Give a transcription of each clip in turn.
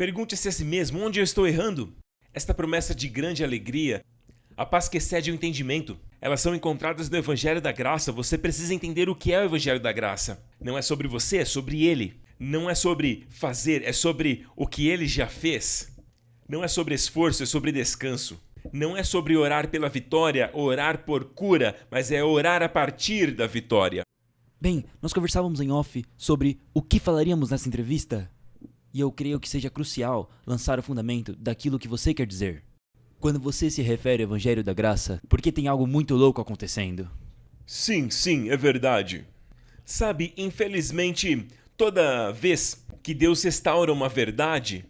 Pergunte-se a si mesmo, onde eu estou errando? Esta promessa de grande alegria, a paz que excede o entendimento, elas são encontradas no Evangelho da Graça. Você precisa entender o que é o Evangelho da Graça. Não é sobre você, é sobre Ele. Não é sobre fazer, é sobre o que Ele já fez. Não é sobre esforço, é sobre descanso. Não é sobre orar pela vitória, orar por cura, mas é orar a partir da vitória. Bem, nós conversávamos em off sobre o que falaríamos nessa entrevista. E eu creio que seja crucial lançar o fundamento daquilo que você quer dizer. Quando você se refere ao Evangelho da Graça, porque tem algo muito louco acontecendo. Sim, é verdade. Sabe, infelizmente, toda vez que Deus restaura uma verdade...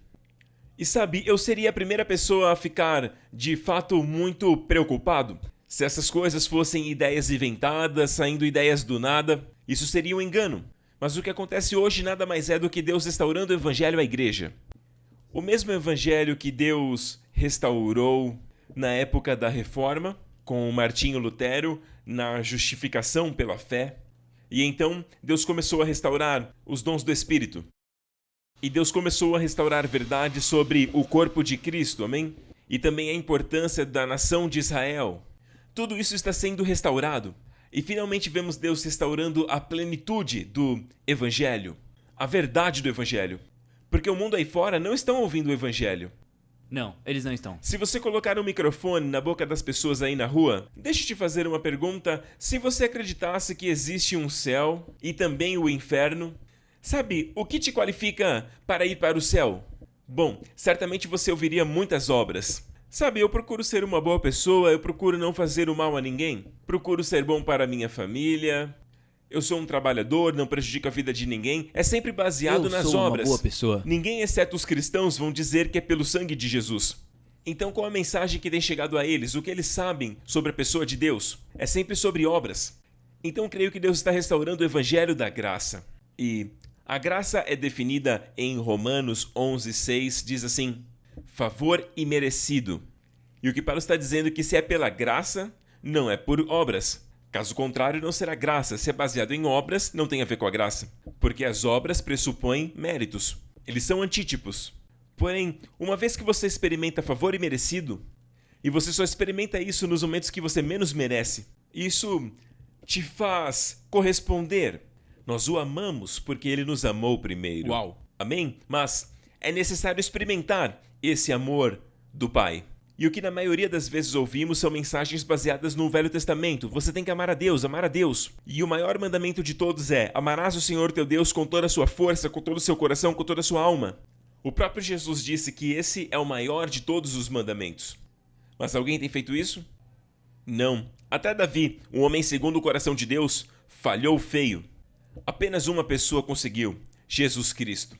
E sabe, eu seria a primeira pessoa a ficar, de fato, muito preocupado se essas coisas fossem ideias inventadas, saindo ideias do nada. Isso seria um engano. Mas o que acontece hoje nada mais é do que Deus restaurando o Evangelho à igreja. O mesmo Evangelho que Deus restaurou na época da Reforma, com Martinho Lutero, na justificação pela fé. E então Deus começou a restaurar os dons do Espírito. E Deus começou a restaurar verdade sobre o corpo de Cristo, amém? E também a importância da nação de Israel. Tudo isso está sendo restaurado. E finalmente vemos Deus restaurando a plenitude do Evangelho. A verdade do Evangelho. Porque o mundo aí fora não estão ouvindo o Evangelho. Não, eles não estão. Se você colocar um microfone na boca das pessoas aí na rua, deixa eu te fazer uma pergunta. Se você acreditasse que existe um céu e também o inferno... Sabe, o que te qualifica para ir para o céu? Bom, certamente você ouviria muitas obras. Sabe, eu procuro ser uma boa pessoa, eu procuro não fazer o mal a ninguém. Procuro ser bom para a minha família. Eu sou um trabalhador, não prejudico a vida de ninguém. É sempre baseado nas obras. Eu sou uma boa pessoa. Ninguém, exceto os cristãos, vão dizer que é pelo sangue de Jesus. Então, qual a mensagem que tem chegado a eles? O que eles sabem sobre a pessoa de Deus? É sempre sobre obras. Então, creio que Deus está restaurando o Evangelho da Graça. E... a graça é definida em Romanos 11:6, diz assim, favor imerecido. E o que Paulo está dizendo é que se é pela graça, não é por obras. Caso contrário, não será graça. Se é baseado em obras, não tem a ver com a graça. Porque as obras pressupõem méritos. Eles são antítipos. Porém, uma vez que você experimenta favor imerecido, e você só experimenta isso nos momentos que você menos merece, isso te faz corresponder. Nós o amamos porque ele nos amou primeiro. Uau! Amém? Mas é necessário experimentar esse amor do Pai. E o que na maioria das vezes ouvimos são mensagens baseadas no Velho Testamento. Você tem que amar a Deus, amar a Deus. E o maior mandamento de todos é: amarás o Senhor teu Deus com toda a sua força, com todo o seu coração, com toda a sua alma. O próprio Jesus disse que esse é o maior de todos os mandamentos. Mas alguém tem feito isso? Não. Até Davi, um homem segundo o coração de Deus, falhou feio. Apenas uma pessoa conseguiu, Jesus Cristo.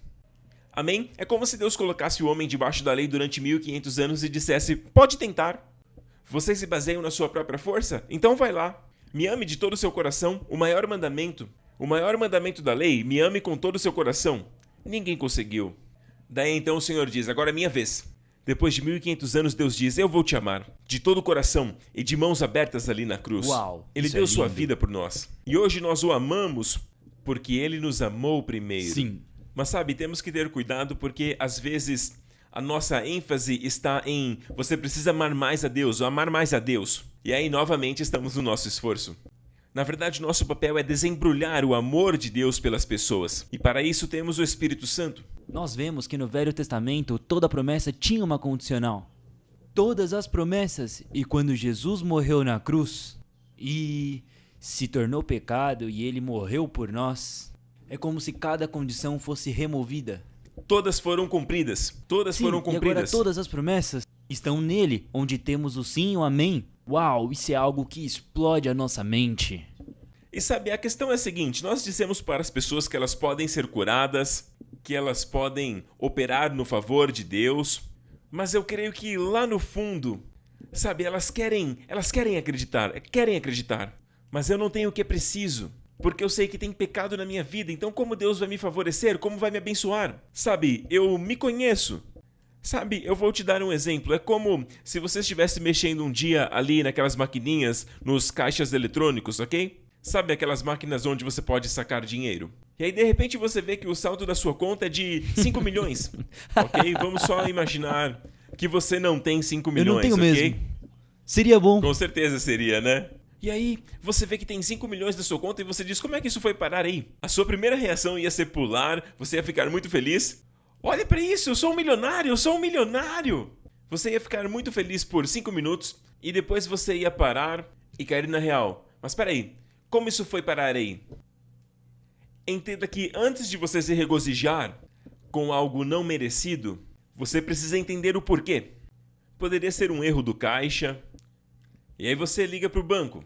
Amém? É como se Deus colocasse o homem debaixo da lei durante 1500 anos e dissesse, pode tentar. Vocês se baseiam na sua própria força? Então vai lá. Me ame de todo o seu coração, o maior mandamento da lei, me ame com todo o seu coração. Ninguém conseguiu. Daí então o Senhor diz, agora é minha vez. Depois de 1500 anos, Deus diz, eu vou te amar, de todo o coração e de mãos abertas ali na cruz. Uau, Ele deu sua vida por nós. E hoje nós o amamos porque ele nos amou primeiro. Sim. Mas sabe, temos que ter cuidado porque às vezes a nossa ênfase está em você precisa amar mais a Deus ou amar mais a Deus. E aí novamente estamos no nosso esforço. Na verdade, nosso papel é desembrulhar o amor de Deus pelas pessoas. E para isso temos o Espírito Santo. Nós vemos que no Velho Testamento toda promessa tinha uma condicional. Todas as promessas. E quando Jesus morreu na cruz e se tornou pecado e ele morreu por nós, é como se cada condição fosse removida. Todas foram cumpridas. Todas foram cumpridas. E agora todas as promessas estão nele, onde temos o sim e o amém. Uau, isso é algo que explode a nossa mente. E sabe, a questão é a seguinte, nós dissemos para as pessoas que elas podem ser curadas, que elas podem operar no favor de Deus, mas eu creio que lá no fundo, sabe, elas querem acreditar, mas eu não tenho o que é preciso. Porque eu sei que tem pecado na minha vida, então como Deus vai me favorecer? Como vai me abençoar? Sabe, eu me conheço. Sabe, eu vou te dar um exemplo. É como se você estivesse mexendo um dia ali naquelas maquininhas, nos caixas eletrônicos, ok? Sabe aquelas máquinas onde você pode sacar dinheiro? E aí, de repente, você vê que o saldo da sua conta é de 5 milhões. Ok? Vamos só imaginar que você não tem 5 milhões, Eu não tenho ok? mesmo. Seria bom. Com certeza seria, né? E aí, você vê que tem 5 milhões na sua conta e você diz, como é que isso foi parar aí? A sua primeira reação ia ser pular, você ia ficar muito feliz. Olha pra isso, eu sou um milionário, eu sou um milionário! Você ia ficar muito feliz por 5 minutos e depois você ia parar e cair na real. Mas peraí, como isso foi parar aí? Entenda que antes de você se regozijar com algo não merecido, você precisa entender o porquê. Poderia ser um erro do caixa. E aí você liga para o banco.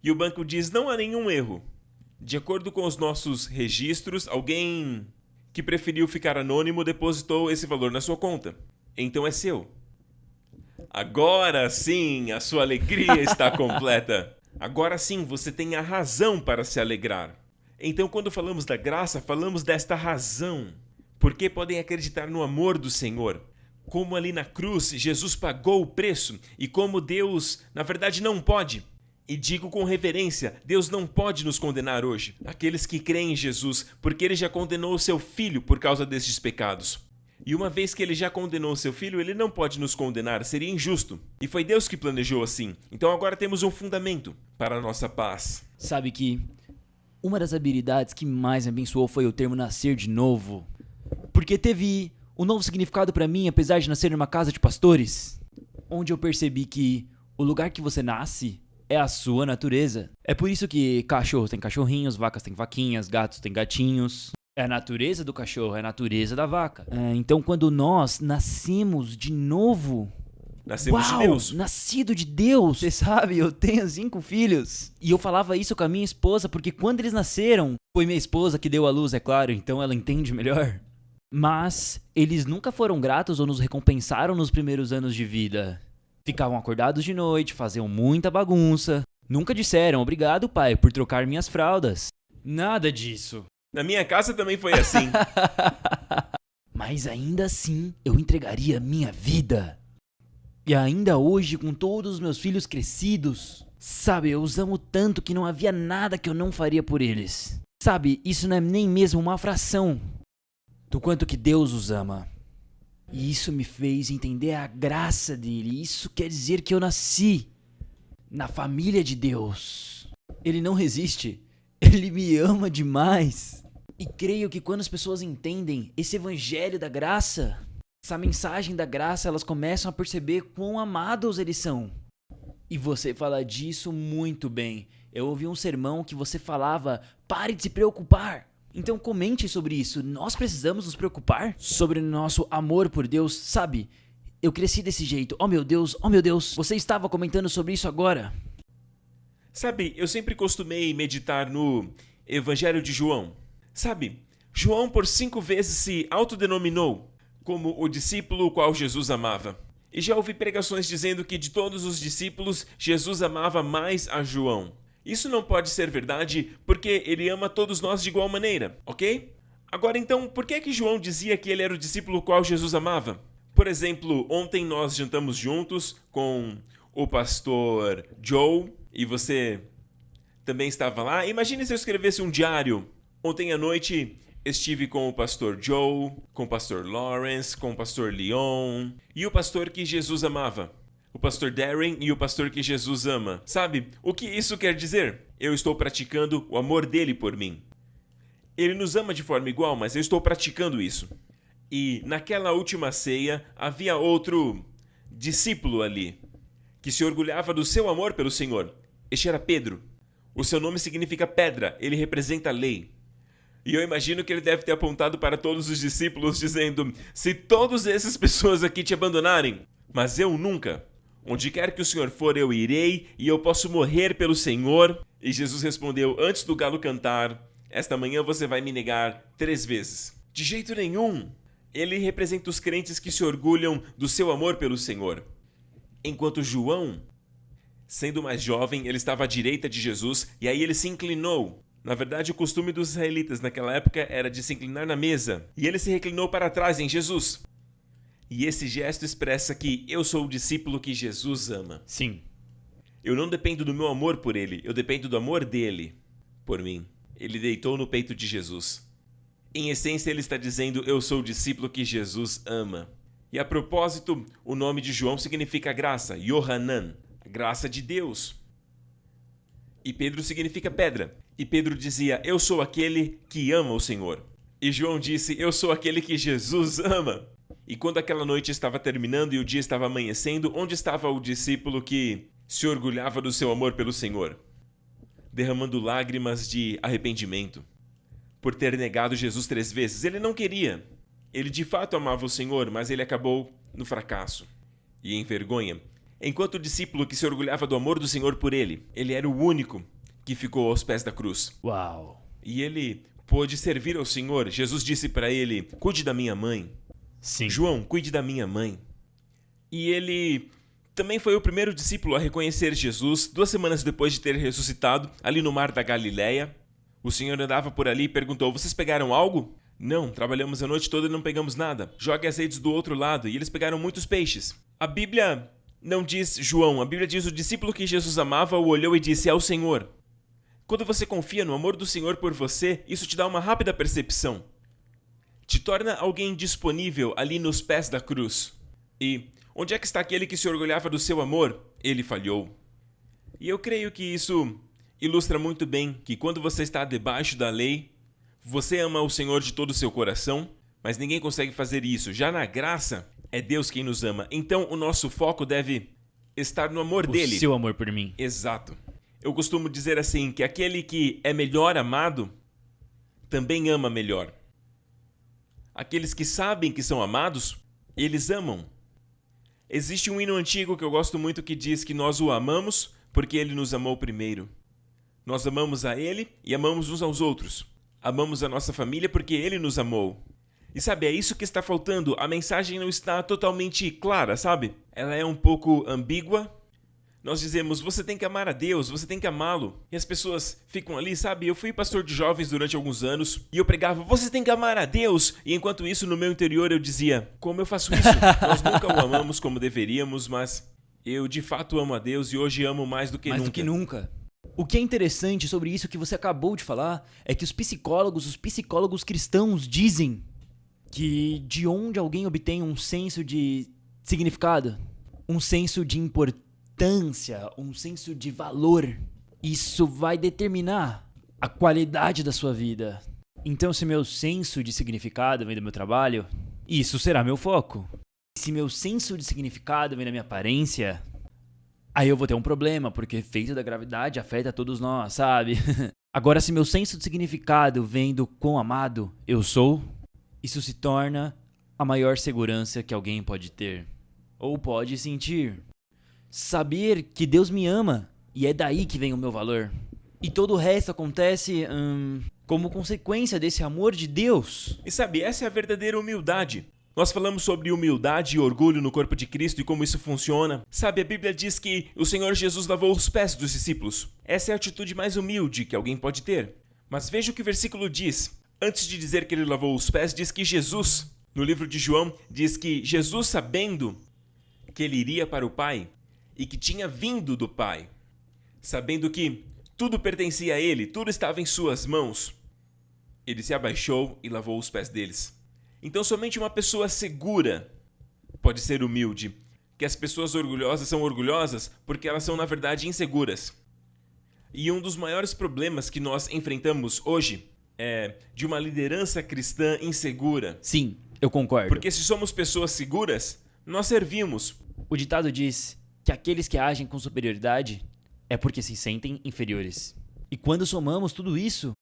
E o banco diz, não há nenhum erro. De acordo com os nossos registros, alguém que preferiu ficar anônimo depositou esse valor na sua conta. Então é seu. Agora sim, a sua alegria está completa. Agora sim, você tem a razão para se alegrar. Então, quando falamos da graça, falamos desta razão. Porque podem acreditar no amor do Senhor. Como ali na cruz, Jesus pagou o preço e como Deus, na verdade, não pode. E digo com reverência, Deus não pode nos condenar hoje. Aqueles que creem em Jesus, porque Ele já condenou o seu Filho por causa destes pecados. E uma vez que Ele já condenou o seu Filho, Ele não pode nos condenar, seria injusto. E foi Deus que planejou assim. Então agora temos um fundamento para a nossa paz. Sabe que uma das habilidades que mais me abençoou foi o termo nascer de novo. Porque teve um novo significado pra mim, apesar de nascer numa casa de pastores, onde eu percebi que o lugar que você nasce é a sua natureza. É por isso que cachorros têm cachorrinhos, vacas têm vaquinhas, gatos têm gatinhos. É a natureza do cachorro, é a natureza da vaca. Então quando nós nascemos de novo... Nascemos Uau, de Deus. Nascido de Deus. Você sabe, eu tenho 5 filhos. E eu falava isso com a minha esposa, porque quando eles nasceram, foi minha esposa que deu a luz, é claro, então ela entende melhor. Mas eles nunca foram gratos ou nos recompensaram nos primeiros anos de vida. Ficavam acordados de noite, faziam muita bagunça. Nunca disseram, obrigado, pai, por trocar minhas fraldas. Nada disso. Na minha casa também foi assim. Mas ainda assim, eu entregaria minha vida. E ainda hoje, com todos os meus filhos crescidos, sabe, eu os amo tanto que não havia nada que eu não faria por eles. Sabe, isso não é nem mesmo uma fração do quanto que Deus os ama. E isso me fez entender a graça dele. Isso quer dizer que eu nasci na família de Deus. Ele não resiste. Ele me ama demais. E creio que quando as pessoas entendem esse evangelho da graça, essa mensagem da graça, elas começam a perceber quão amados eles são. E você fala disso muito bem. Eu ouvi um sermão que você falava, pare de se preocupar. Então comente sobre isso. Nós precisamos nos preocupar sobre o nosso amor por Deus. Sabe, eu cresci desse jeito. Oh meu Deus, você estava comentando sobre isso agora. Sabe, eu sempre costumei meditar no Evangelho de João. Sabe, João por 5 vezes se autodenominou como o discípulo o qual Jesus amava. E já ouvi pregações dizendo que de todos os discípulos, Jesus amava mais a João. Isso não pode ser verdade porque ele ama todos nós de igual maneira, ok? Agora então, por que João dizia que ele era o discípulo o qual Jesus amava? Por exemplo, ontem nós jantamos juntos com o pastor Joe e você também estava lá. Imagine se eu escrevesse um diário. Ontem à noite estive com o pastor Joe, com o pastor Lawrence, com o pastor Leon e o pastor que Jesus amava. O pastor Darren e o pastor que Jesus ama. Sabe, o que isso quer dizer? Eu estou praticando o amor dele por mim. Ele nos ama de forma igual, mas eu estou praticando isso. E naquela última ceia havia outro discípulo ali, que se orgulhava do seu amor pelo Senhor. Este era Pedro. O seu nome significa pedra, ele representa a lei. E eu imagino que ele deve ter apontado para todos os discípulos dizendo, se todas essas pessoas aqui te abandonarem, mas eu nunca. Onde quer que o Senhor for, eu irei, e eu posso morrer pelo Senhor. E Jesus respondeu, antes do galo cantar, esta manhã você vai me negar 3 vezes. De jeito nenhum. Ele representa os crentes que se orgulham do seu amor pelo Senhor. Enquanto João, sendo mais jovem, ele estava à direita de Jesus, e aí ele se inclinou. Na verdade, o costume dos israelitas naquela época era de se inclinar na mesa. E ele se reclinou para trás em Jesus. E esse gesto expressa que eu sou o discípulo que Jesus ama. Sim. Eu não dependo do meu amor por ele, eu dependo do amor dele por mim. Ele deitou no peito de Jesus. Em essência, ele está dizendo: eu sou o discípulo que Jesus ama. E a propósito, o nome de João significa graça, Yohanan, a graça de Deus. E Pedro significa pedra. E Pedro dizia: eu sou aquele que ama o Senhor. E João disse: eu sou aquele que Jesus ama. E quando aquela noite estava terminando e o dia estava amanhecendo, onde estava o discípulo que se orgulhava do seu amor pelo Senhor? Derramando lágrimas de arrependimento por ter negado Jesus 3 vezes. Ele não queria. Ele de fato amava o Senhor, mas ele acabou no fracasso e em vergonha. Enquanto o discípulo que se orgulhava do amor do Senhor por ele era o único que ficou aos pés da cruz. Uau! E ele pôde servir ao Senhor. Jesus disse para ele: cuide da minha mãe. Sim. João, cuide da minha mãe. E ele também foi o primeiro discípulo a reconhecer Jesus 2 semanas depois de ter ressuscitado, ali no mar da Galileia. O Senhor andava por ali e perguntou: vocês pegaram algo? Não, trabalhamos a noite toda e não pegamos nada. Jogue as redes do outro lado. E eles pegaram muitos peixes. A Bíblia não diz João, a Bíblia diz: o discípulo que Jesus amava o olhou e disse: é o Senhor. Quando você confia no amor do Senhor por você, isso te dá uma rápida percepção. Te torna alguém disponível ali nos pés da cruz. E onde é que está aquele que se orgulhava do seu amor? Ele falhou. E eu creio que isso ilustra muito bem que quando você está debaixo da lei, você ama o Senhor de todo o seu coração, mas ninguém consegue fazer isso. Já na graça, é Deus quem nos ama. Então o nosso foco deve estar no amor dele. O seu amor por mim. Exato. Eu costumo dizer assim, que aquele que é melhor amado, também ama melhor. Aqueles que sabem que são amados, eles amam. Existe um hino antigo que eu gosto muito que diz que nós o amamos porque ele nos amou primeiro. Nós amamos a ele e amamos uns aos outros. Amamos a nossa família porque ele nos amou. E sabe, é isso que está faltando. A mensagem não está totalmente clara, sabe? Ela é um pouco ambígua. Nós dizemos: você tem que amar a Deus, você tem que amá-lo. E as pessoas ficam ali, sabe? Eu fui pastor de jovens durante alguns anos e eu pregava: você tem que amar a Deus. E enquanto isso, no meu interior, eu dizia: como eu faço isso? Nós nunca o amamos como deveríamos, mas eu de fato amo a Deus e hoje amo mais do que nunca. Mais do que nunca. O que é interessante sobre isso que você acabou de falar é que os psicólogos cristãos dizem que de onde alguém obtém um senso de significado, um senso de importância, um senso de valor, isso vai determinar a qualidade da sua vida. Então, se meu senso de significado vem do meu trabalho, isso será meu foco. Se meu senso de significado vem da minha aparência, aí eu vou ter um problema, porque o efeito da gravidade afeta todos nós, sabe? Agora, se meu senso de significado vem do quão amado eu sou, isso se torna a maior segurança que alguém pode ter, ou pode sentir. Saber que Deus me ama, e é daí que vem o meu valor. E todo o resto acontece como consequência desse amor de Deus. E sabe, essa é a verdadeira humildade. Nós falamos sobre humildade e orgulho no corpo de Cristo e como isso funciona. Sabe, a Bíblia diz que o Senhor Jesus lavou os pés dos discípulos. Essa é a atitude mais humilde que alguém pode ter. Mas veja o que o versículo diz. Antes de dizer que ele lavou os pés, diz que Jesus, no livro de João, diz que Jesus, sabendo que ele iria para o Pai e que tinha vindo do Pai, sabendo que tudo pertencia a ele, tudo estava em suas mãos, ele se abaixou e lavou os pés deles. Então somente uma pessoa segura pode ser humilde, que as pessoas orgulhosas são orgulhosas porque elas são na verdade inseguras. E um dos maiores problemas que nós enfrentamos hoje é de uma liderança cristã insegura. Sim, eu concordo. Porque se somos pessoas seguras, nós servimos. O ditado diz que aqueles que agem com superioridade é porque se sentem inferiores. E quando somamos tudo isso,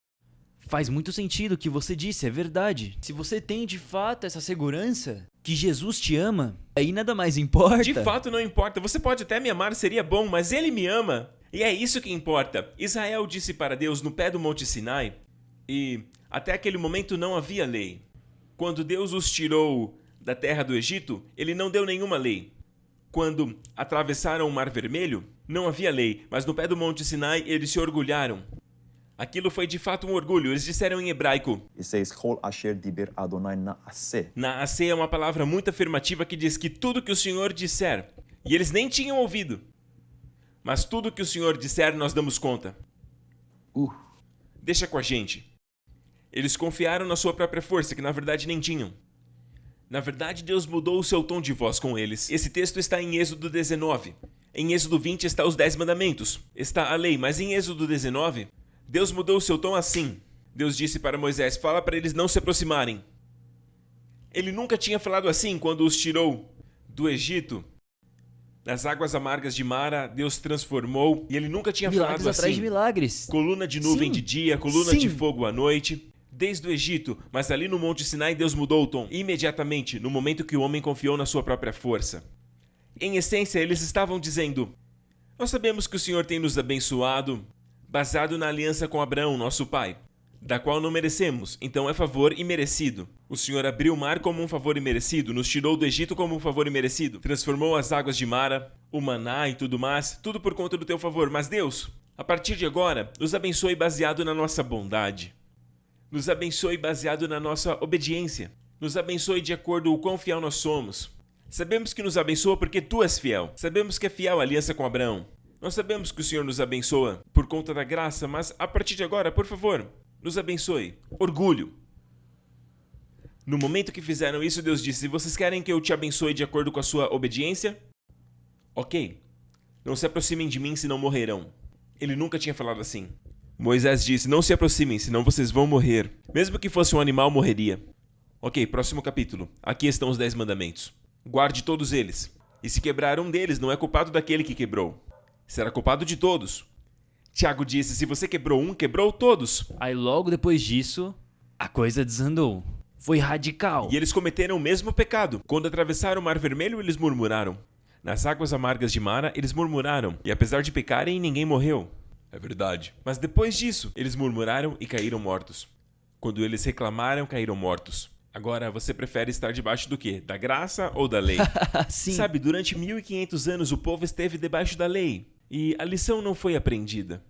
faz muito sentido o que você disse, é verdade. Se você tem de fato essa segurança que Jesus te ama, aí nada mais importa. De fato não importa. Você pode até me amar, seria bom, mas ele me ama. E é isso que importa. Israel disse para Deus no pé do Monte Sinai, e até aquele momento não havia lei. Quando Deus os tirou da terra do Egito, ele não deu nenhuma lei. Quando atravessaram o Mar Vermelho, não havia lei, mas no pé do Monte Sinai eles se orgulharam. Aquilo foi de fato um orgulho. Eles disseram em hebraico. It says, Kol asher diber Adonai na'aseh. Na'aseh é uma palavra muito afirmativa que diz que tudo que o Senhor disser. E eles nem tinham ouvido. Mas tudo que o Senhor disser, nós damos conta. deixa com a gente. Eles confiaram na sua própria força, que na verdade nem tinham. Na verdade, Deus mudou o seu tom de voz com eles. Esse texto está em Êxodo 19. Em Êxodo 20 está os 10 mandamentos. Está a lei, mas em Êxodo 19, Deus mudou o seu tom assim. Deus disse para Moisés, fala para eles não se aproximarem. Ele nunca tinha falado assim quando os tirou do Egito. Nas águas amargas de Mara, Deus transformou, e ele nunca tinha Milagres falado atrás assim. de milagres. Coluna de nuvem Sim. de dia, coluna Sim. de fogo à noite. Desde o Egito, mas ali no Monte Sinai Deus mudou o tom, imediatamente, no momento que o homem confiou na sua própria força. Em essência, eles estavam dizendo, nós sabemos que o Senhor tem nos abençoado, baseado na aliança com Abraão, nosso pai, da qual não merecemos, então é favor imerecido. O Senhor abriu o mar como um favor imerecido, nos tirou do Egito como um favor imerecido, transformou as águas de Mara, o maná e tudo mais, tudo por conta do teu favor. Mas Deus, a partir de agora, nos abençoe baseado na nossa bondade. Nos abençoe baseado na nossa obediência. Nos abençoe de acordo com o quão fiel nós somos. Sabemos que nos abençoa porque Tu és fiel. Sabemos que é fiel a aliança com Abraão. Nós sabemos que o Senhor nos abençoa por conta da graça, mas a partir de agora, por favor, nos abençoe. Orgulho. No momento que fizeram isso, Deus disse, vocês querem que eu te abençoe de acordo com a sua obediência? Ok. Não se aproximem de mim, senão morrerão. Ele nunca tinha falado assim. Moisés disse, não se aproximem, senão vocês vão morrer. Mesmo que fosse um animal, morreria. Ok, próximo capítulo. Aqui estão os 10 mandamentos. Guarde todos eles. E se quebrar um deles, não é culpado daquele que quebrou. Será culpado de todos. Tiago disse, se você quebrou um, quebrou todos. Aí logo depois disso, a coisa desandou. Foi radical. E eles cometeram o mesmo pecado. Quando atravessaram o Mar Vermelho, eles murmuraram. Nas águas amargas de Mara, eles murmuraram. E apesar de pecarem, ninguém morreu. É verdade. Mas depois disso, eles murmuraram e caíram mortos. Quando eles reclamaram, caíram mortos. Agora, você prefere estar debaixo do quê? Da graça ou da lei? Sim. Sabe, durante 1500 anos o povo esteve debaixo da lei. E a lição não foi aprendida.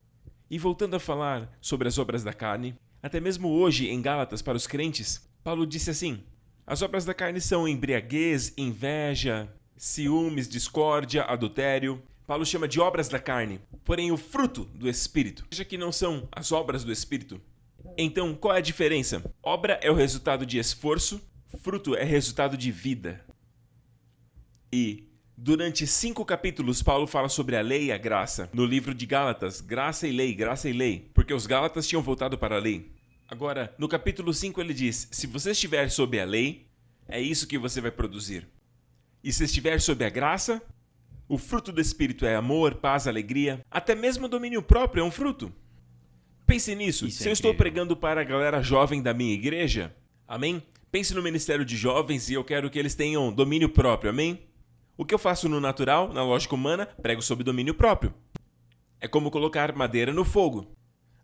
E voltando a falar sobre as obras da carne, até mesmo hoje em Gálatas para os crentes, Paulo disse assim, as obras da carne são embriaguez, inveja, ciúmes, discórdia, adultério. Paulo chama de obras da carne, porém o fruto do Espírito. Veja que não são as obras do Espírito. Então, qual é a diferença? Obra é o resultado de esforço, fruto é resultado de vida. E durante 5 capítulos, Paulo fala sobre a lei e a graça. No livro de Gálatas, graça e lei, porque os Gálatas tinham voltado para a lei. Agora, no capítulo 5 ele diz, se você estiver sob a lei, é isso que você vai produzir. E se estiver sob a graça, o fruto do Espírito é amor, paz, alegria, até mesmo o domínio próprio é um fruto. Pense nisso. Isso é Se eu estou incrível. pregando para a galera jovem da minha igreja, amém? Pense no ministério de jovens e eu quero que eles tenham domínio próprio, amém? O que eu faço no natural, na lógica humana, prego sobre domínio próprio. É como colocar madeira no fogo.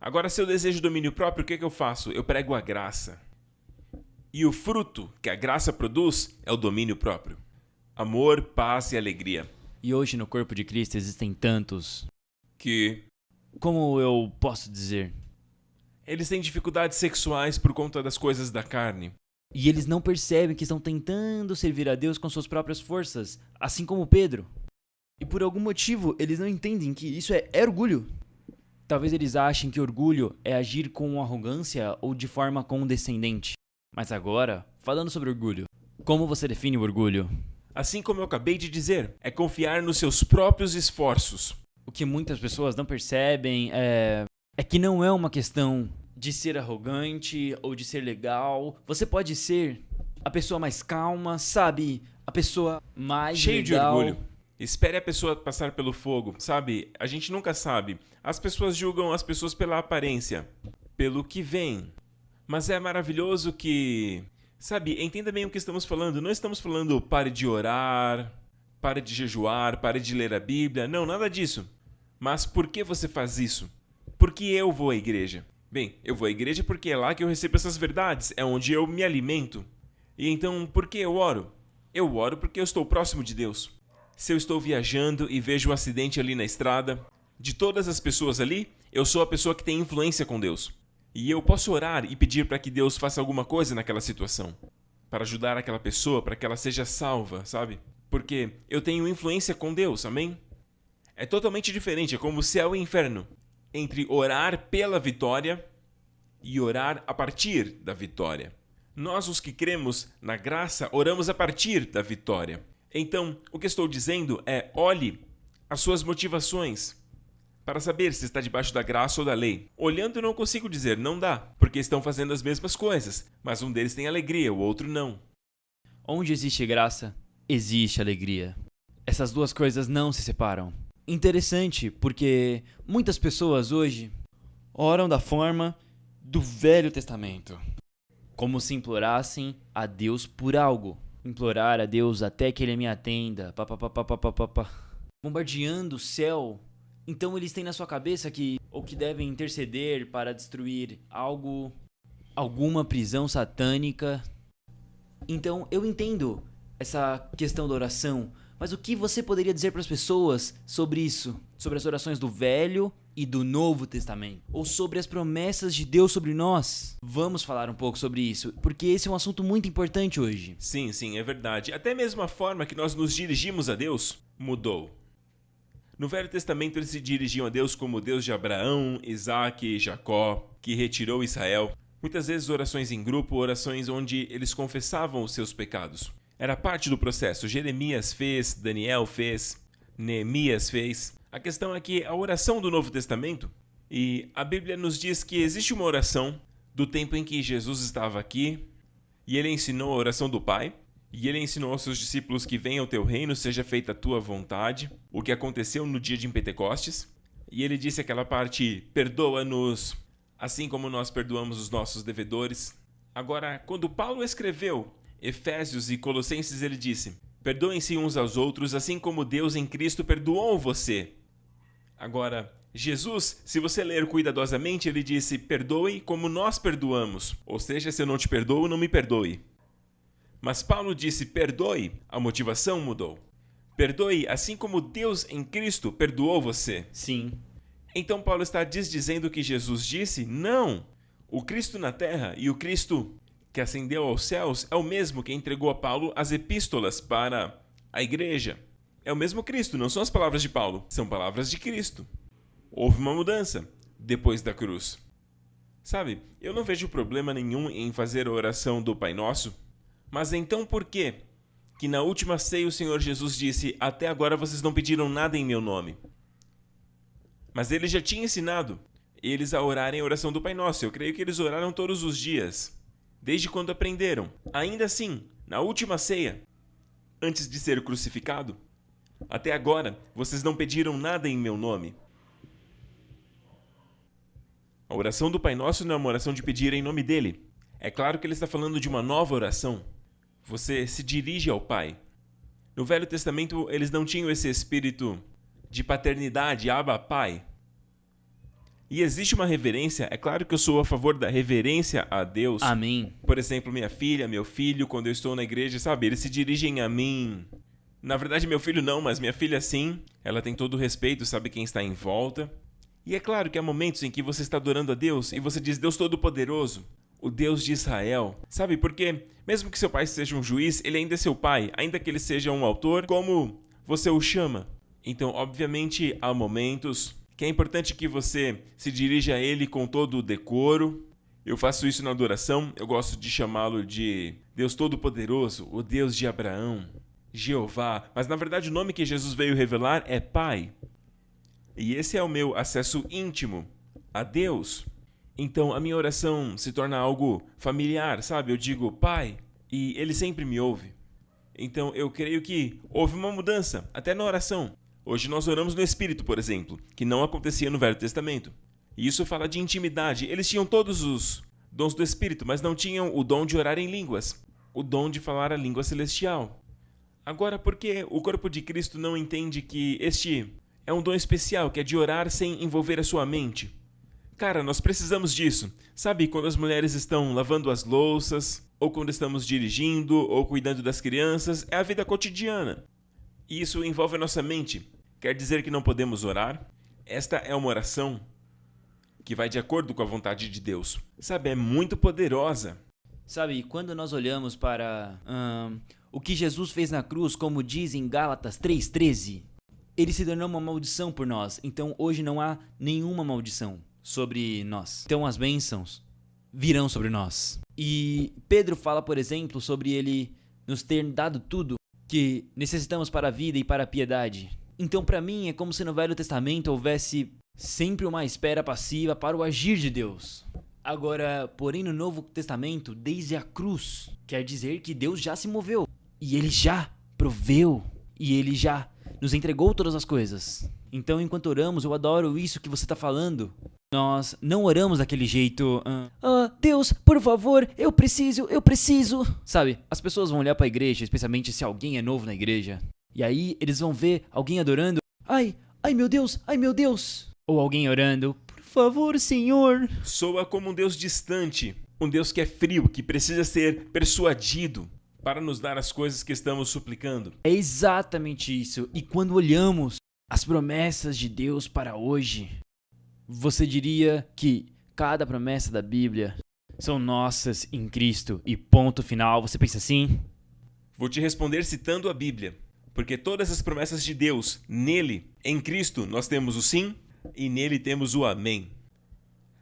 Agora, se eu desejo domínio próprio, o que eu faço? Eu prego a graça. E o fruto que a graça produz é o domínio próprio. Amor, paz e alegria. E hoje no corpo de Cristo existem tantos. Que Como eu posso dizer? eles têm dificuldades sexuais por conta das coisas da carne. E eles não percebem que estão tentando servir a Deus com suas próprias forças, assim como Pedro. E por algum motivo, eles não entendem que isso é orgulho. Talvez eles achem que orgulho é agir com arrogância ou de forma condescendente. Mas agora, falando sobre orgulho, como você define o orgulho? Assim como eu acabei de dizer, é confiar nos seus próprios esforços. O que muitas pessoas não percebem é que não é uma questão de ser arrogante ou de ser legal. Você pode ser a pessoa mais calma, sabe? A pessoa mais Cheio de legal. orgulho. Espere a pessoa passar pelo fogo, sabe? A gente nunca sabe. As pessoas julgam as pessoas pela aparência, pelo que vem. Mas é maravilhoso que... Sabe, entenda bem o que estamos falando. Não estamos falando pare de orar, pare de jejuar, pare de ler a Bíblia. Não, nada disso. Mas por que você faz isso? Por que eu vou à igreja? Bem, eu vou à igreja porque é lá que eu recebo essas verdades, é onde eu me alimento. E então, por que eu oro? Eu oro porque eu estou próximo de Deus. Se eu estou viajando e vejo um acidente ali na estrada, de todas as pessoas ali, eu sou a pessoa que tem influência com Deus. E eu posso orar e pedir para que Deus faça alguma coisa naquela situação. Para ajudar aquela pessoa, para que ela seja salva, sabe? Porque eu tenho influência com Deus, amém? É totalmente diferente, é como o céu e o inferno. Entre orar pela vitória e orar a partir da vitória. Nós, os que cremos na graça, oramos a partir da vitória. Então, o que estou dizendo é: olhe as suas motivações para saber se está debaixo da graça ou da lei. Olhando, eu não consigo dizer, não dá, porque estão fazendo as mesmas coisas, mas um deles tem alegria, o outro não. Onde existe graça, existe alegria. Essas duas coisas não se separam. Interessante, porque muitas pessoas hoje oram da forma do Velho Testamento, como se implorassem a Deus por algo. Implorar a Deus até que Ele me atenda, bombardeando o céu. Então eles têm na sua cabeça que devem interceder para destruir algo, alguma prisão satânica. Então eu entendo essa questão da oração, mas o que você poderia dizer para as pessoas sobre isso? Sobre as orações do Velho e do Novo Testamento? Ou sobre as promessas de Deus sobre nós? Vamos falar um pouco sobre isso, porque esse é um assunto muito importante hoje. Sim, é verdade. Até mesmo a forma que nós nos dirigimos a Deus mudou. No Velho Testamento eles se dirigiam a Deus como o Deus de Abraão, Isaac e Jacó, que retirou Israel. Muitas vezes orações em grupo, orações onde eles confessavam os seus pecados. Era parte do processo. Jeremias fez, Daniel fez, Neemias fez. A questão é que a oração do Novo Testamento, e a Bíblia nos diz que existe uma oração do tempo em que Jesus estava aqui, e ele ensinou a oração do Pai, e ele ensinou aos seus discípulos que venha o teu reino, seja feita a tua vontade, o que aconteceu no dia de Pentecostes. E ele disse aquela parte: perdoa-nos, assim como nós perdoamos os nossos devedores. Agora, quando Paulo escreveu Efésios e Colossenses, ele disse: perdoem-se uns aos outros, assim como Deus em Cristo perdoou você. Agora, Jesus, se você ler cuidadosamente, ele disse: perdoe como nós perdoamos. Ou seja, se eu não te perdoo, não me perdoe. Mas Paulo disse: perdoe, a motivação mudou. Perdoe assim como Deus em Cristo perdoou você. Sim. Então Paulo está desdizendo que Jesus disse? Não! O Cristo na terra e o Cristo que ascendeu aos céus é o mesmo que entregou a Paulo as epístolas para a igreja. É o mesmo Cristo, não são as palavras de Paulo, são palavras de Cristo. Houve uma mudança depois da cruz. Sabe, eu não vejo problema nenhum em fazer a oração do Pai Nosso, mas então por que na última ceia o Senhor Jesus disse: até agora vocês não pediram nada em meu nome? Mas ele já tinha ensinado eles a orarem a oração do Pai Nosso. Eu creio que eles oraram todos os dias, desde quando aprenderam. Ainda assim, na última ceia, antes de ser crucificado, até agora vocês não pediram nada em meu nome. A oração do Pai Nosso não é uma oração de pedir em nome dele. É claro que ele está falando de uma nova oração. Você se dirige ao Pai. No Velho Testamento, eles não tinham esse espírito de paternidade, Abba, Pai. E existe uma reverência. É claro que eu sou a favor da reverência a Deus. Amém. Por exemplo, minha filha, meu filho, quando eu estou na igreja, sabe, eles se dirigem a mim. Na verdade, meu filho não, mas minha filha sim. Ela tem todo o respeito, sabe quem está em volta. E é claro que há momentos em que você está adorando a Deus e você diz: Deus Todo-Poderoso, o Deus de Israel. Sabe, porque mesmo que seu pai seja um juiz, ele ainda é seu pai, ainda que ele seja um autor, como você o chama. Então, obviamente, há momentos que é importante que você se dirija a ele com todo o decoro. Eu faço isso na adoração, eu gosto de chamá-lo de Deus Todo-Poderoso, o Deus de Abraão, Jeová. Mas, na verdade, o nome que Jesus veio revelar é Pai. E esse é o meu acesso íntimo a Deus. Então, a minha oração se torna algo familiar, sabe? Eu digo Pai, e ele sempre me ouve. Então, eu creio que houve uma mudança, até na oração. Hoje nós oramos no Espírito, por exemplo, que não acontecia no Velho Testamento. E isso fala de intimidade. Eles tinham todos os dons do Espírito, mas não tinham o dom de orar em línguas, o dom de falar a língua celestial. Agora, por que o corpo de Cristo não entende que este é um dom especial, que é de orar sem envolver a sua mente? Cara, nós precisamos disso. Sabe, quando as mulheres estão lavando as louças, ou quando estamos dirigindo, ou cuidando das crianças, é a vida cotidiana. E isso envolve a nossa mente. Quer dizer que não podemos orar? Esta é uma oração que vai de acordo com a vontade de Deus. Sabe, é muito poderosa. Sabe, quando nós olhamos para o que Jesus fez na cruz, como diz em Gálatas 3,13, ele se tornou uma maldição por nós. Então hoje não há nenhuma maldição sobre nós. Então as bênçãos virão sobre nós. E Pedro fala, por exemplo, sobre ele nos ter dado tudo que necessitamos para a vida e para a piedade. Então, para mim, é como se no Velho Testamento houvesse sempre uma espera passiva para o agir de Deus. Agora, porém, no Novo Testamento, desde a cruz, quer dizer que Deus já se moveu. E Ele já proveu. E Ele já nos entregou todas as coisas. Então, enquanto oramos, eu adoro isso que você está falando. Nós não oramos daquele jeito, Deus, por favor, eu preciso. Sabe, as pessoas vão olhar para a igreja, especialmente se alguém é novo na igreja. E aí, eles vão ver alguém adorando, ai meu Deus. Ou alguém orando, por favor, Senhor. Soa como um Deus distante, um Deus que é frio, que precisa ser persuadido para nos dar as coisas que estamos suplicando. É exatamente isso. E quando olhamos as promessas de Deus para hoje, você diria que cada promessa da Bíblia são nossas em Cristo e ponto final. Você pensa assim? Vou te responder citando a Bíblia, porque todas as promessas de Deus, nele, em Cristo, nós temos o sim e nele temos o amém.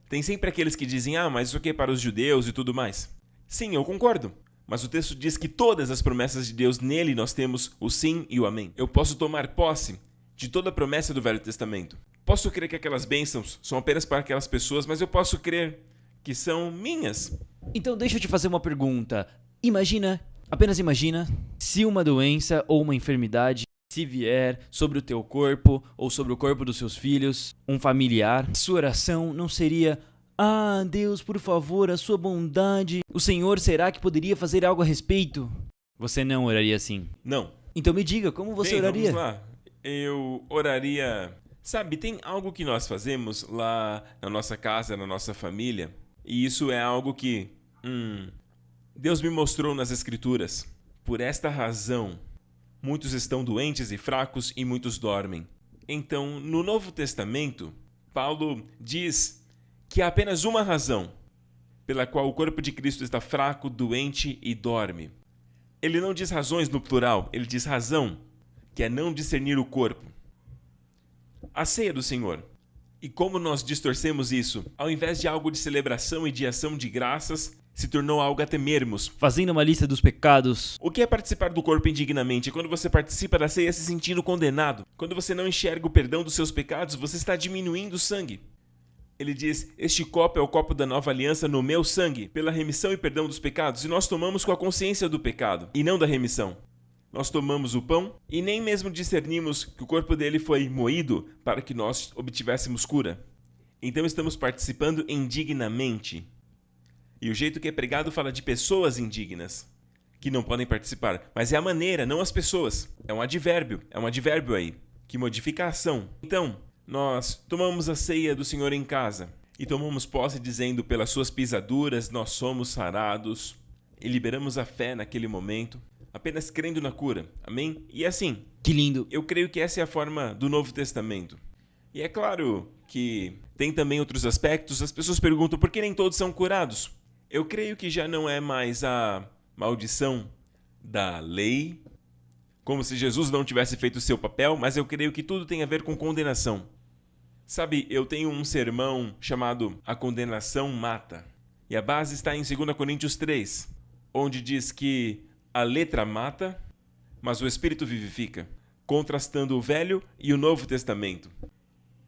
Tem sempre aqueles que dizem, mas isso aqui é para os judeus e tudo mais. Sim, eu concordo. Mas o texto diz que todas as promessas de Deus, nele nós temos o sim e o amém. Eu posso tomar posse de toda a promessa do Velho Testamento. Posso crer que aquelas bênçãos são apenas para aquelas pessoas, mas eu posso crer que são minhas. Então deixa eu te fazer uma pergunta. Apenas imagina, se uma doença ou uma enfermidade se vier sobre o teu corpo ou sobre o corpo dos seus filhos, um familiar, sua oração não seria, Deus, por favor, a sua bondade, o Senhor será que poderia fazer algo a respeito? Você não oraria assim? Não. Então me diga, como você oraria? Vamos lá. Eu oraria... Sabe, tem algo que nós fazemos lá na nossa casa, na nossa família, e isso é algo que Deus me mostrou nas Escrituras. Por esta razão, muitos estão doentes e fracos e muitos dormem. Então, no Novo Testamento, Paulo diz que há apenas uma razão pela qual o corpo de Cristo está fraco, doente e dorme. Ele não diz razões no plural, ele diz razão, que é não discernir o corpo. A ceia do Senhor. E como nós distorcemos isso? Ao invés de algo de celebração e de ação de graças, se tornou algo a temermos. Fazendo uma lista dos pecados. O que é participar do corpo indignamente? É quando você participa da ceia se sentindo condenado. Quando você não enxerga o perdão dos seus pecados, você está diminuindo o sangue. Ele diz, este copo é o copo da nova aliança no meu sangue, pela remissão e perdão dos pecados, e nós tomamos com a consciência do pecado, e não da remissão. Nós tomamos o pão e nem mesmo discernimos que o corpo dele foi moído para que nós obtivéssemos cura. Então estamos participando indignamente. E o jeito que é pregado fala de pessoas indignas, que não podem participar. Mas é a maneira, não as pessoas. É um advérbio aí, que modifica a ação. Então, nós tomamos a ceia do Senhor em casa e tomamos posse dizendo, pelas suas pisaduras nós somos sarados. E liberamos a fé naquele momento, apenas crendo na cura. Amém? E assim, que lindo. Eu creio que essa é a forma do Novo Testamento. E é claro que tem também outros aspectos. As pessoas perguntam por que nem todos são curados. Eu creio que já não é mais a maldição da lei, como se Jesus não tivesse feito o seu papel, mas eu creio que tudo tem a ver com condenação. Sabe, eu tenho um sermão chamado A Condenação Mata. E a base está em 2 Coríntios 3, onde diz que a letra mata, mas o Espírito vivifica, contrastando o Velho e o Novo Testamento.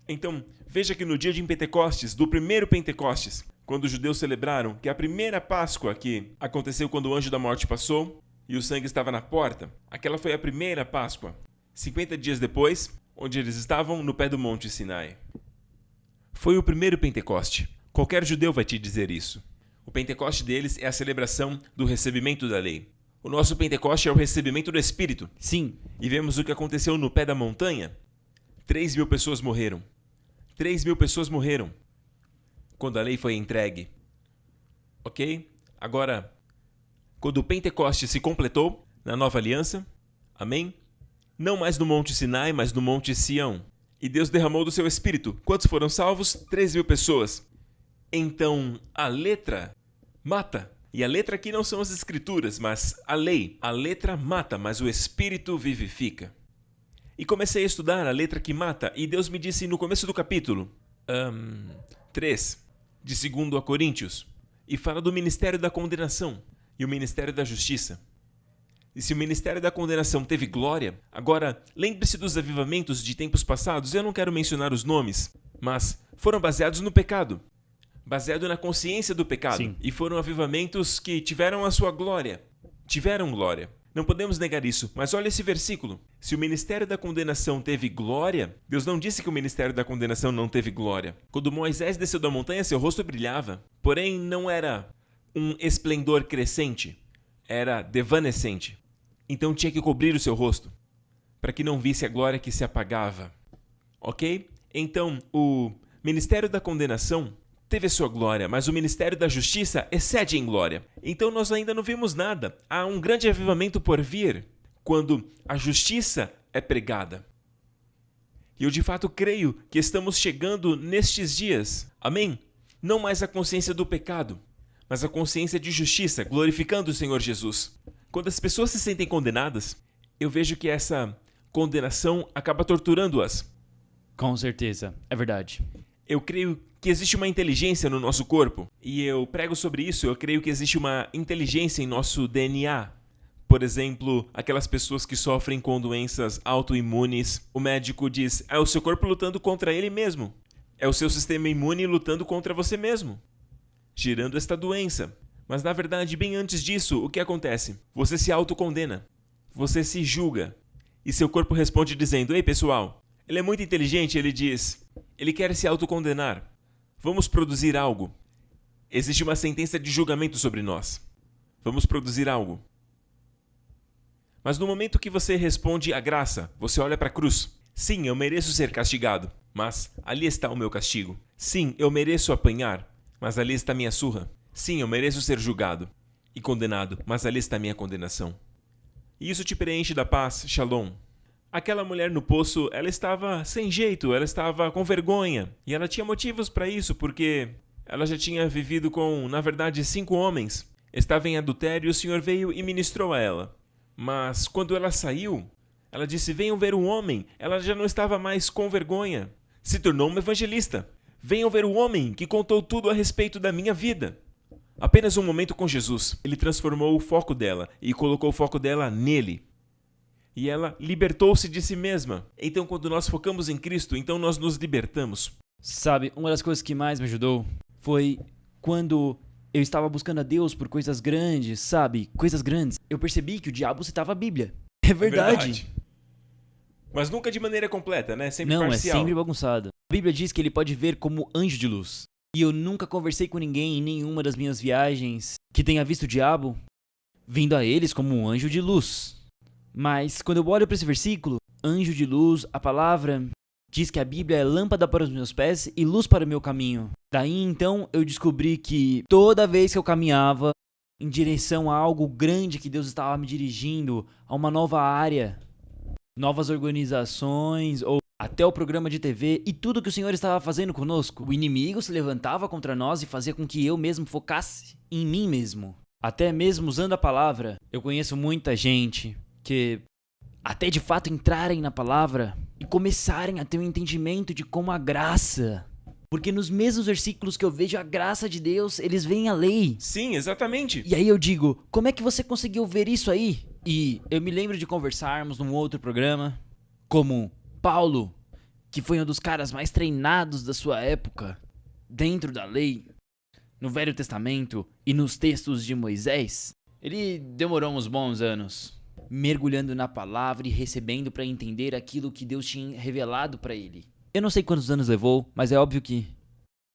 Então, veja que no dia de Pentecostes, do primeiro Pentecostes, quando os judeus celebraram que a primeira Páscoa que aconteceu quando o anjo da morte passou e o sangue estava na porta, aquela foi a primeira Páscoa. 50 dias depois, onde eles estavam no pé do Monte Sinai. Foi o primeiro Pentecoste. Qualquer judeu vai te dizer isso. O Pentecoste deles é a celebração do recebimento da lei. O nosso Pentecoste é o recebimento do Espírito. Sim. E vemos o que aconteceu no pé da montanha. 3.000 pessoas morreram. 3.000 pessoas morreram quando a lei foi entregue. Ok? Agora, quando o Pentecoste se completou na nova aliança, amém? Não mais no Monte Sinai, mas no Monte Sião. E Deus derramou do seu Espírito. Quantos foram salvos? 3.000 pessoas. Então, a letra mata. E a letra aqui não são as escrituras, mas a lei. A letra mata, mas o Espírito vivifica. E comecei a estudar a letra que mata, e Deus me disse no começo do capítulo 3 de 2 Coríntios, e fala do ministério da condenação e o ministério da justiça. E se o ministério da condenação teve glória, agora lembre-se dos avivamentos de tempos passados, eu não quero mencionar os nomes, mas foram baseados no pecado, baseado na consciência do pecado. Sim. E foram avivamentos que tiveram a sua glória. Tiveram glória. Não podemos negar isso, mas olha esse versículo. Se o ministério da condenação teve glória, Deus não disse que o ministério da condenação não teve glória. Quando Moisés desceu da montanha, seu rosto brilhava. Porém, não era um esplendor crescente, era devanecente. Então tinha que cobrir o seu rosto, para que não visse a glória que se apagava. Ok? Então, o ministério da condenação teve a sua glória, mas o ministério da justiça excede em glória. Então nós ainda não vimos nada. Há um grande avivamento por vir, quando a justiça é pregada. E eu de fato creio que estamos chegando nestes dias. Amém? Não mais a consciência do pecado, mas a consciência de justiça, glorificando o Senhor Jesus. Quando as pessoas se sentem condenadas, eu vejo que essa condenação acaba torturando-as. Com certeza, é verdade. Eu creio que existe uma inteligência no nosso corpo, e eu prego sobre isso. Eu creio que existe uma inteligência em nosso DNA. Por exemplo, aquelas pessoas que sofrem com doenças autoimunes, o médico diz, é o seu corpo lutando contra ele mesmo. É o seu sistema imune lutando contra você mesmo, gerando esta doença. Mas na verdade, bem antes disso, o que acontece? Você se autocondena, você se julga, e seu corpo responde dizendo, ei pessoal, ele é muito inteligente, ele diz, ele quer se autocondenar. Vamos produzir algo. Existe uma sentença de julgamento sobre nós. Vamos produzir algo. Mas no momento que você responde à graça, você olha para a cruz. Sim, eu mereço ser castigado, mas ali está o meu castigo. Sim, eu mereço apanhar, mas ali está minha surra. Sim, eu mereço ser julgado e condenado, mas ali está minha condenação. E isso te preenche da paz, shalom. Aquela mulher no poço, ela estava sem jeito, ela estava com vergonha. E ela tinha motivos para isso, porque ela já tinha vivido com, na verdade, 5 homens. Estava em adultério e o Senhor veio e ministrou a ela. Mas quando ela saiu, ela disse, venham ver o homem. Ela já não estava mais com vergonha. Se tornou uma evangelista. Venham ver o homem que contou tudo a respeito da minha vida. Apenas um momento com Jesus, ele transformou o foco dela e colocou o foco dela nele. E ela libertou-se de si mesma. Então, quando nós focamos em Cristo, então nós nos libertamos. Sabe, uma das coisas que mais me ajudou foi quando eu estava buscando a Deus por coisas grandes, sabe? Coisas grandes. Eu percebi que o diabo citava a Bíblia. É verdade. Mas nunca de maneira completa, né? Sempre Não, parcial. é sempre bagunçado. A Bíblia diz que ele pode ver como anjo de luz. E eu nunca conversei com ninguém em nenhuma das minhas viagens que tenha visto o diabo vindo a eles como um anjo de luz. Mas quando eu olho para esse versículo, anjo de luz, a palavra diz que a Bíblia é lâmpada para os meus pés e luz para o meu caminho. Daí então eu descobri que toda vez que eu caminhava em direção a algo grande que Deus estava me dirigindo, a uma nova área, novas organizações ou até o programa de TV e tudo que o Senhor estava fazendo conosco, o inimigo se levantava contra nós e fazia com que eu mesmo focasse em mim mesmo. Até mesmo usando a palavra, eu conheço muita gente que até de fato entrarem na palavra e começarem a ter um entendimento de como a graça, porque nos mesmos versículos que eu vejo a graça de Deus, eles veem a lei. Sim, exatamente. E aí eu digo, como é que você conseguiu ver isso aí? E eu me lembro de conversarmos num outro programa, como Paulo, que foi um dos caras mais treinados da sua época, dentro da lei, no Velho Testamento e nos textos de Moisés. Ele demorou uns bons anos mergulhando na palavra e recebendo para entender aquilo que Deus tinha revelado para ele. Eu não sei quantos anos levou, mas é óbvio que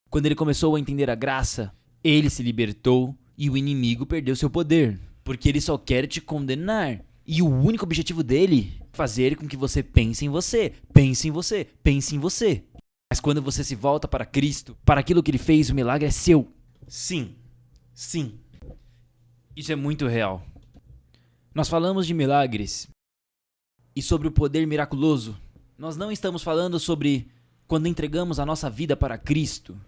quando ele começou a entender a graça, ele se libertou e o inimigo perdeu seu poder, porque ele só quer te condenar. E o único objetivo dele é fazer com que você pense em você, pense em você, pense em você. Mas quando você se volta para Cristo, para aquilo que ele fez, o milagre é seu. Sim, sim. Isso é muito real. Nós falamos de milagres e sobre o poder miraculoso. Nós não estamos falando sobre quando entregamos a nossa vida para Cristo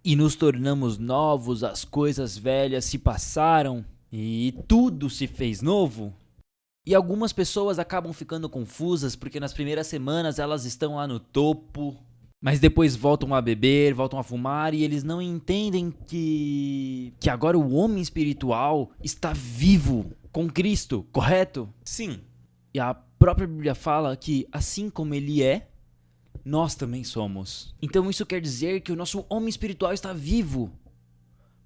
e nos tornamos novos, as coisas velhas se passaram e tudo se fez novo. E algumas pessoas acabam ficando confusas porque nas primeiras semanas elas estão lá no topo, Mas depois voltam a beber, voltam a fumar e eles não entendem que agora o homem espiritual está vivo com Cristo, correto? Sim, E a própria Bíblia fala que assim como ele é, nós também somos. Então isso quer dizer que o nosso homem espiritual está vivo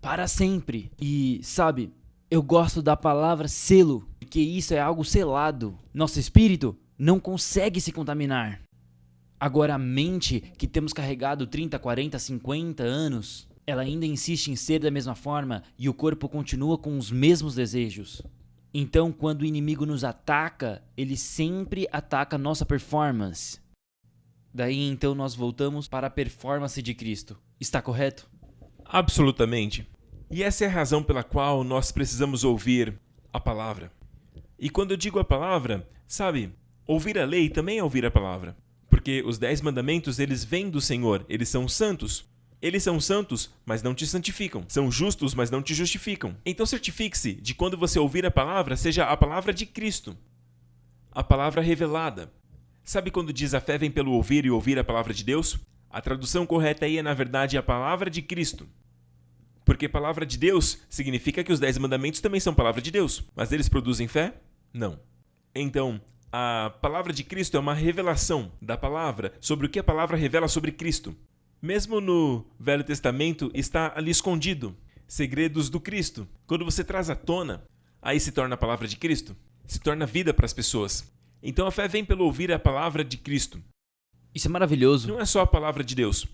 para sempre. E sabe, eu gosto da palavra selo, porque isso é algo selado. Nosso espírito não consegue se contaminar. Agora a mente que temos carregado 30, 40, 50 anos, ela ainda insiste em ser da mesma forma e o corpo continua com os mesmos desejos. Então, quando o inimigo nos ataca, ele sempre ataca a nossa performance. Daí então nós voltamos para a performance de Cristo. Está correto? absolutamente. E essa é a razão pela qual nós precisamos ouvir a palavra. E quando eu digo a palavra, sabe, ouvir a lei também é ouvir a palavra. Porque os 10 mandamentos, eles vêm do Senhor, eles são santos. Eles são santos, mas não te santificam. São justos, mas não te justificam. Então certifique-se de quando você ouvir a palavra, seja a palavra de Cristo. A palavra revelada. Sabe quando diz a fé vem pelo ouvir e ouvir a palavra de Deus? A tradução correta aí é, na verdade, a palavra de Cristo. Porque palavra de Deus significa que os 10 mandamentos também são palavra de Deus. Mas eles produzem fé? Não. Então, a palavra de Cristo é uma revelação da palavra sobre o que a palavra revela sobre Cristo. Mesmo no Velho Testamento está ali escondido segredos do Cristo. Quando você traz à tona, aí se torna a palavra de Cristo. Se torna vida para as pessoas. Então a fé vem pelo ouvir a palavra de Cristo. Isso é maravilhoso. Não é só a palavra de Deus.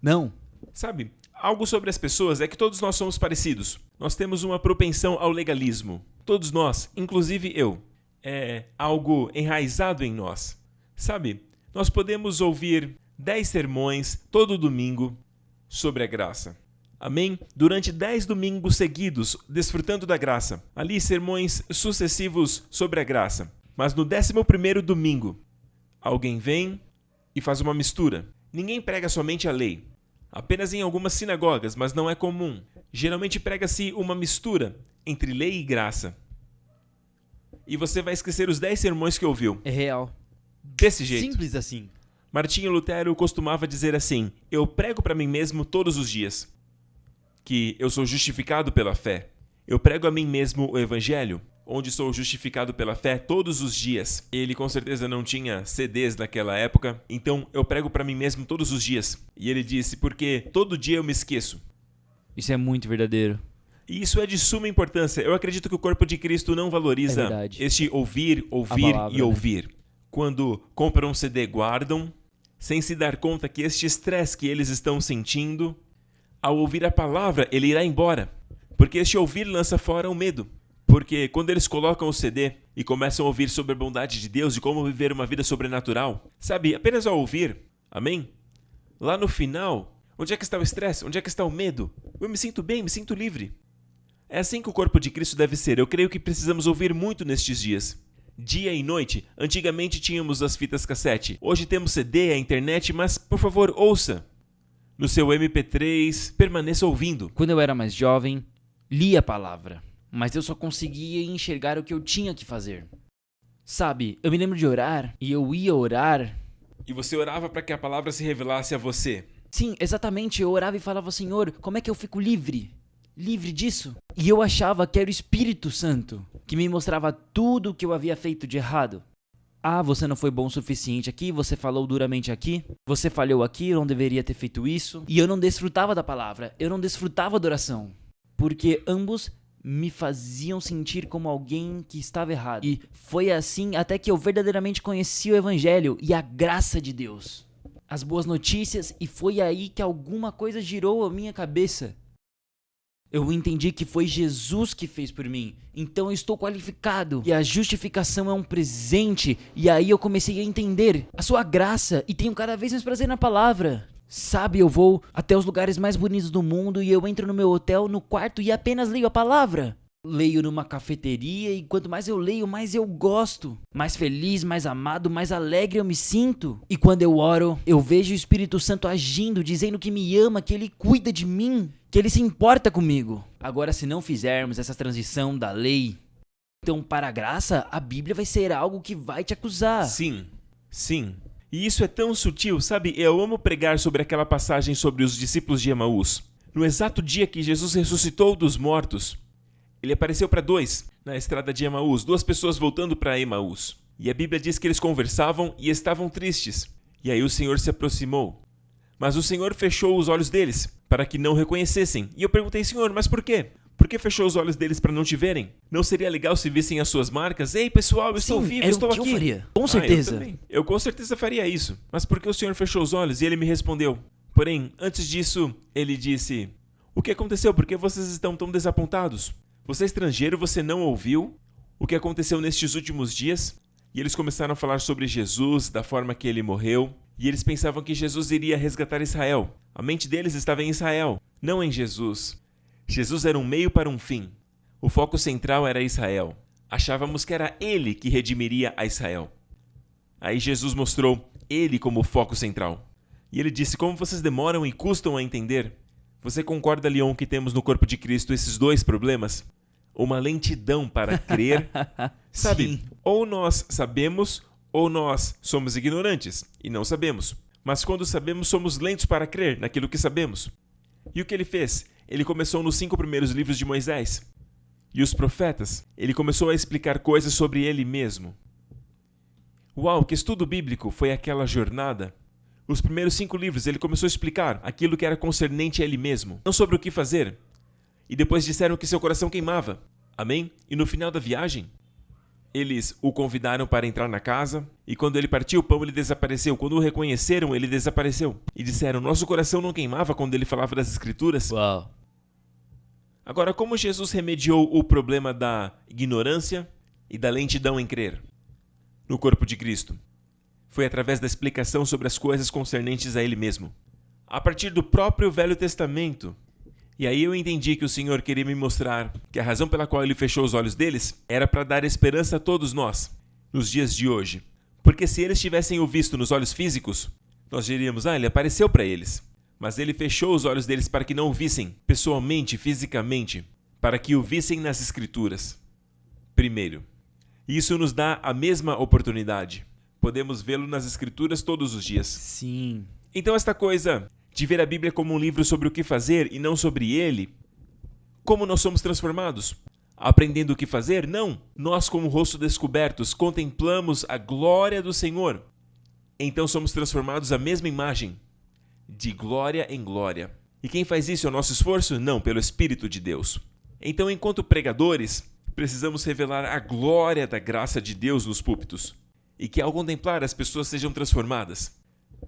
Não. Sabe, algo sobre as pessoas é que todos nós somos parecidos. Nós temos uma propensão ao legalismo. Todos nós, inclusive eu. É algo enraizado em nós. Sabe, nós podemos ouvir 10 sermões todo domingo sobre a graça. Amém? Durante 10 domingos seguidos, desfrutando da graça. Ali, sermões sucessivos sobre a graça. Mas no 11º domingo, alguém vem e faz uma mistura. Ninguém prega somente a lei. Apenas em algumas sinagogas, mas não é comum. Geralmente prega-se uma mistura entre lei e graça. E você vai esquecer os 10 sermões que ouviu. É real. Desse jeito. Simples assim. Martinho Lutero costumava dizer assim: eu prego para mim mesmo todos os dias que eu sou justificado pela fé. Eu prego a mim mesmo o evangelho, onde sou justificado pela fé todos os dias. Ele com certeza não tinha CDs naquela época, então eu prego para mim mesmo todos os dias. E ele disse: porque todo dia eu me esqueço. Isso é muito verdadeiro. E isso é de suma importância. Eu acredito que o corpo de Cristo não valoriza este ouvir, ouvir palavra, e ouvir. Quando compram um CD, guardam, sem se dar conta que este estresse que eles estão sentindo, ao ouvir a palavra, ele irá embora. Porque este ouvir lança fora o medo. Porque quando eles colocam o CD e começam a ouvir sobre a bondade de Deus e como viver uma vida sobrenatural, sabe, apenas ao ouvir, amém? Lá no final, onde é que está o estresse? Onde é que está o medo? Eu me sinto bem, me sinto livre. É assim que o corpo de Cristo deve ser. Eu creio que precisamos ouvir muito nestes dias. Dia e noite. Antigamente tínhamos as fitas cassete. Hoje temos CD, a internet, mas, por favor, ouça. No seu MP3, permaneça ouvindo. Quando eu era mais jovem, li a palavra, mas eu só conseguia enxergar o que eu tinha que fazer. Sabe, eu me lembro de orar, e eu ia orar. E você orava para que a palavra se revelasse a você. Sim, exatamente, eu orava e falava: Senhor, como é que eu fico livre? Livre disso? E eu achava que era o Espírito Santo que me mostrava tudo o que eu havia feito de errado. Ah, você não foi bom o suficiente aqui, você falou duramente aqui, você falhou aqui, eu não deveria ter feito isso. E eu não desfrutava da palavra, eu não desfrutava da oração, porque ambos me faziam sentir como alguém que estava errado. E foi assim até que eu verdadeiramente conheci o Evangelho e a graça de Deus, as boas notícias, e foi aí que alguma coisa girou a minha cabeça. Eu entendi que foi Jesus que fez por mim, então eu estou qualificado. E a justificação é um presente, e aí eu comecei a entender a sua graça e tenho cada vez mais prazer na palavra. Sabe, eu vou até os lugares mais bonitos do mundo e eu entro no meu hotel, no quarto, e apenas leio a palavra. Leio numa cafeteria e quanto mais eu leio, mais eu gosto. Mais feliz, mais amado, mais alegre eu me sinto. E quando eu oro, eu vejo o Espírito Santo agindo, dizendo que me ama, que Ele cuida de mim, que Ele se importa comigo. Agora, se não fizermos essa transição da lei, então para a graça, a Bíblia vai ser algo que vai te acusar. Sim, sim. E isso é tão sutil, sabe? Eu amo pregar sobre aquela passagem sobre os discípulos de Emaús. No exato dia que Jesus ressuscitou dos mortos, ele apareceu para 2 na estrada de Emaús, 2 pessoas voltando para Emaús. E a Bíblia diz que eles conversavam e estavam tristes. E aí o Senhor se aproximou. Mas o Senhor fechou os olhos deles, para que não reconhecessem. E eu perguntei, Senhor, mas por quê? Por que fechou os olhos deles para não te verem? Não seria legal se vissem as suas marcas? Ei, pessoal, eu estou vivo, eu estou aqui. Eu faria. Com certeza. Eu com certeza faria isso. Mas por que o Senhor fechou os olhos? E ele me respondeu. Porém, antes disso, ele disse, o que aconteceu? Por que vocês estão tão desapontados? Você é estrangeiro, você não ouviu o que aconteceu nestes últimos dias? E eles começaram a falar sobre Jesus, da forma que ele morreu. E eles pensavam que Jesus iria resgatar Israel. A mente deles estava em Israel, não em Jesus. Jesus era um meio para um fim. O foco central era Israel. Achávamos que era ele que redimiria a Israel. Aí Jesus mostrou ele como o foco central. E ele disse, como vocês demoram e custam a entender? Você concorda, Leon, que temos no corpo de Cristo esses 2 problemas? Uma lentidão para crer. Sabe, Sim. ou nós sabemos, ou nós somos ignorantes e não sabemos. Mas quando sabemos, somos lentos para crer naquilo que sabemos. E o que ele fez? Ele começou nos 5 primeiros livros de Moisés. E os profetas, ele começou a explicar coisas sobre ele mesmo. Uau, que estudo bíblico foi aquela jornada! Os primeiros 5 livros ele começou a explicar aquilo que era concernente a ele mesmo, não sobre o que fazer. E depois disseram que seu coração queimava. Amém? E no final da viagem, eles o convidaram para entrar na casa, e quando ele partiu o pão, ele desapareceu. Quando o reconheceram, ele desapareceu. E disseram, nosso coração não queimava quando ele falava das Escrituras? Uau. Agora, como Jesus remediou o problema da ignorância e da lentidão em crer no corpo de Cristo? Foi através da explicação sobre as coisas concernentes a ele mesmo. A partir do próprio Velho Testamento. E aí eu entendi que o Senhor queria me mostrar que a razão pela qual ele fechou os olhos deles era para dar esperança a todos nós, nos dias de hoje. Porque se eles tivessem o visto nos olhos físicos, nós diríamos, ele apareceu para eles. Mas ele fechou os olhos deles para que não o vissem pessoalmente, fisicamente, para que o vissem nas Escrituras. Primeiro. E isso nos dá a mesma oportunidade. Podemos vê-lo nas Escrituras todos os dias. Sim. Então esta coisa de ver a Bíblia como um livro sobre o que fazer e não sobre ele, como nós somos transformados? Aprendendo o que fazer? Não. Nós, como rosto descobertos, contemplamos a glória do Senhor. Então somos transformados à mesma imagem, de glória em glória. E quem faz isso é o nosso esforço? Não, pelo Espírito de Deus. Então, enquanto pregadores, precisamos revelar a glória da graça de Deus nos púlpitos. E que ao contemplar as pessoas sejam transformadas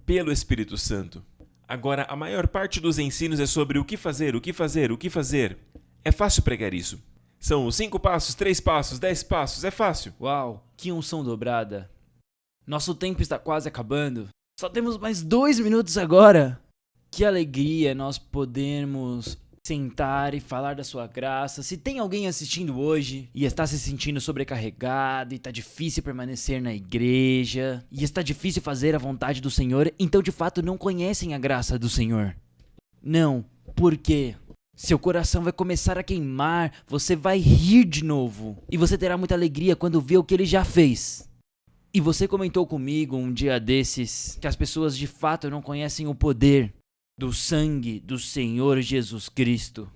pelo Espírito Santo. Agora, a maior parte dos ensinos é sobre o que fazer, o que fazer, o que fazer. É fácil pregar isso. São 5 passos, 3 passos, 10 passos, é fácil. Uau, que unção dobrada. Nosso tempo está quase acabando. Só temos mais 2 minutos agora. Que alegria nós podermos sentar e falar da sua graça. Se tem alguém assistindo hoje e está se sentindo sobrecarregado e está difícil permanecer na igreja e está difícil fazer a vontade do Senhor, então de fato não conhecem a graça do Senhor. Não, por quê? Seu coração vai começar a queimar, você vai rir de novo e você terá muita alegria quando vê o que ele já fez. E você comentou comigo um dia desses que as pessoas de fato não conhecem o poder do sangue do Senhor Jesus Cristo.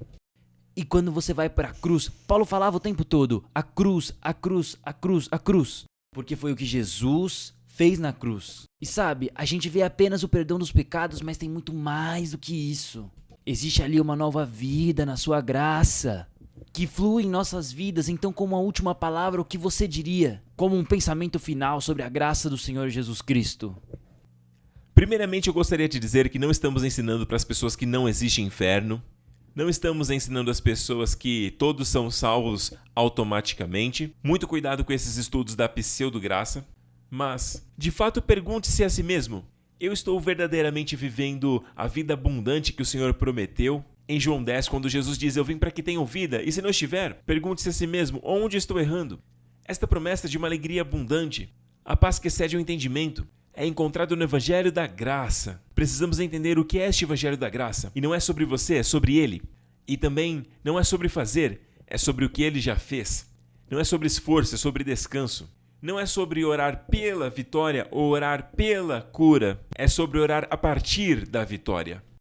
E quando você vai para a cruz, Paulo falava o tempo todo, a cruz, a cruz, a cruz, a cruz. Porque foi o que Jesus fez na cruz. E sabe, a gente vê apenas o perdão dos pecados, mas tem muito mais do que isso. Existe ali uma nova vida na sua graça, que flui em nossas vidas. Então, como a última palavra, o que você diria? Como um pensamento final sobre a graça do Senhor Jesus Cristo? Primeiramente, eu gostaria de dizer que não estamos ensinando para as pessoas que não existe inferno. Não estamos ensinando às pessoas que todos são salvos automaticamente. Muito cuidado com esses estudos da pseudo-graça. Mas, de fato, pergunte-se a si mesmo. Eu estou verdadeiramente vivendo a vida abundante que o Senhor prometeu? Em João 10, quando Jesus diz, eu vim para que tenham vida, e se não estiver, pergunte-se a si mesmo, onde estou errando? Esta promessa de uma alegria abundante, a paz que excede o entendimento, é encontrado no Evangelho da Graça. Precisamos entender o que é este Evangelho da Graça. E não é sobre você, é sobre Ele. E também não é sobre fazer, é sobre o que Ele já fez. Não é sobre esforço, é sobre descanso. não é sobre orar pela vitória ou orar pela cura, é sobre orar a partir da vitória.